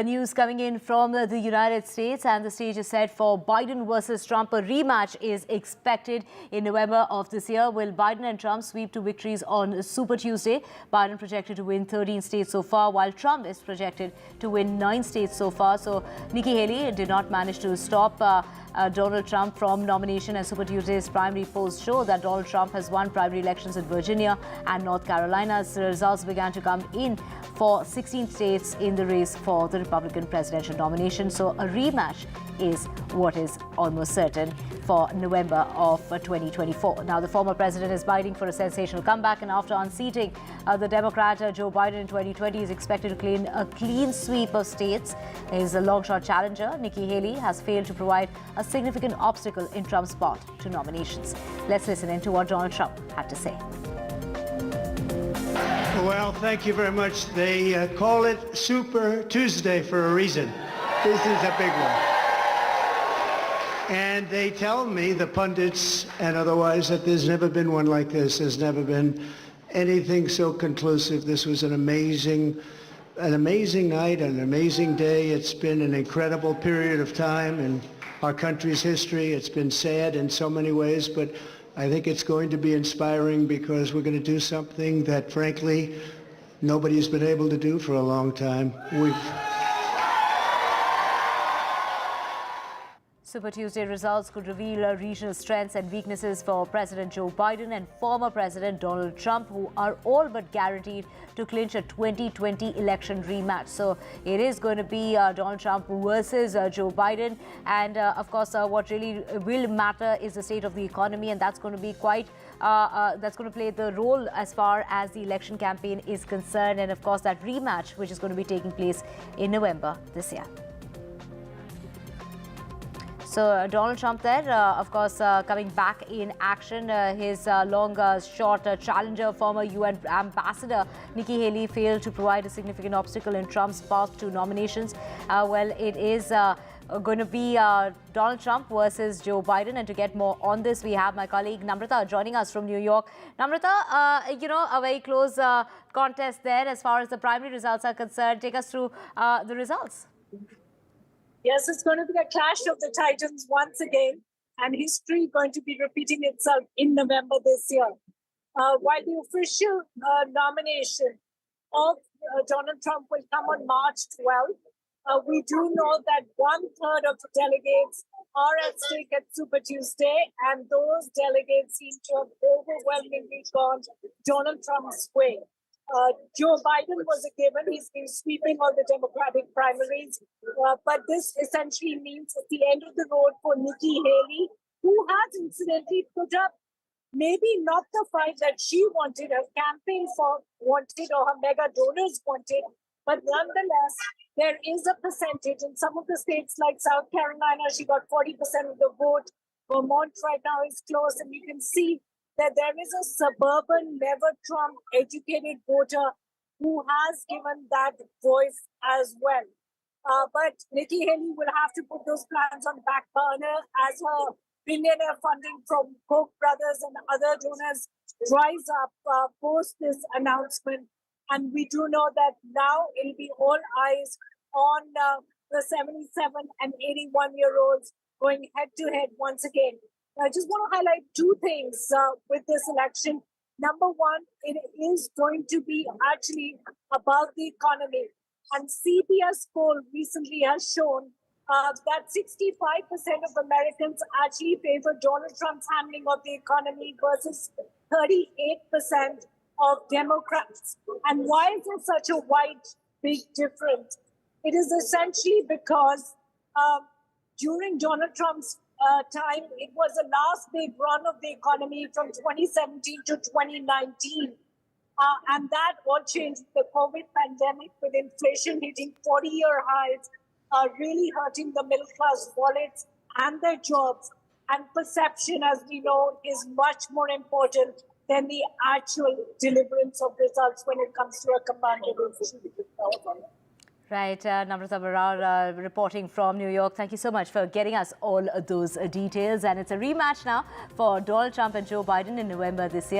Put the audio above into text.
News coming in from the United States, and the stage is set for Biden versus Trump. A rematch is expected in November of this year. Will Biden and Trump sweep to victories on Super Tuesday? Biden projected to win 13 states so far, while Trump is projected to win 9 states so far. So Nikki Haley did not manage to stop Donald Trump from nomination, and Super Tuesday's primary polls show that Donald Trump has won primary elections in Virginia and North Carolina. As the results began to come in for 16 states in the race for the Republican presidential nomination. So a rematch is what is almost certain for November of 2024. Now, the former president is bidding for a sensational comeback, and after unseating the Democrat Joe Biden in 2020, is expected to claim a clean sweep of states. His long-shot challenger, Nikki Haley, has failed to provide a significant obstacle in Trump's path to nominations. Let's listen in to what Donald Trump had to say. Well, thank you very much. They call it Super Tuesday for a reason. This is a big one. And they tell me, the pundits and otherwise, that there's never been one like this. There's never been anything so conclusive. This was an amazing night, an amazing day. It's been an incredible period of time in our country's history. It's been sad in so many ways, but I think it's going to be inspiring because we're going to do something that, frankly, nobody's been able to do for a long time. Super Tuesday results could reveal regional strengths and weaknesses for President Joe Biden and former President Donald Trump, who are all but guaranteed to clinch a 2020 election rematch. So it is going to be Donald Trump versus Joe Biden. And of course, what really will matter is the state of the economy, and that's going to be quite that's going to play the role as far as the election campaign is concerned. And of course, that rematch, which is going to be taking place in November this year. So Donald Trump there, of course, coming back in action. His short challenger, former UN ambassador Nikki Haley, failed to provide a significant obstacle in Trump's path to nominations. Well, it is going to be Donald Trump versus Joe Biden. And to get more on this, we have my colleague Namrata joining us from New York. Namrata, a very close contest there as far as the primary results are concerned. Take us through the results. Yes, it's going to be a clash of the titans once again, and history going to be repeating itself in November this year. While the official nomination of Donald Trump will come on March 12th, we do know that 1/3 of the delegates are at stake at Super Tuesday, and those delegates seem to have overwhelmingly gone Donald Trump's way. Joe Biden was a given. He's been sweeping all the Democratic primaries. But this essentially means at the end of the road for Nikki Haley, who has incidentally put up maybe not the fight that she wanted, her campaign wanted, or her mega donors wanted, but nonetheless, there is a percentage in some of the states like South Carolina. She got 40% of the vote. Vermont right now is close, and you can see that there is a suburban, never Trump educated voter who has given that voice as well. But Nikki Haley will have to put those plans on back burner as her billionaire funding from Koch brothers and other donors dries up post this announcement. And we do know that now it'll be all eyes on the 77 and 81-year-olds going head-to-head once again. I just want to highlight 2 things with this election. Number one, it is going to be actually about the economy. And CBS poll recently has shown that 65% of Americans actually favor Donald Trump's handling of the economy versus 38% of Democrats. And why is there such a wide, big difference? It is essentially because during Donald Trump's time, it was the last big run of the economy from 2017 to 2019. And that all changed with the COVID pandemic, with inflation hitting 40-year highs, really hurting the middle-class wallets and their jobs. And perception, as we know, is much more important than the actual deliverance of results when it comes to a combined election. Right, Namrata Barar reporting from New York. Thank you so much for getting us all those details. And it's a rematch now for Donald Trump and Joe Biden in November this year.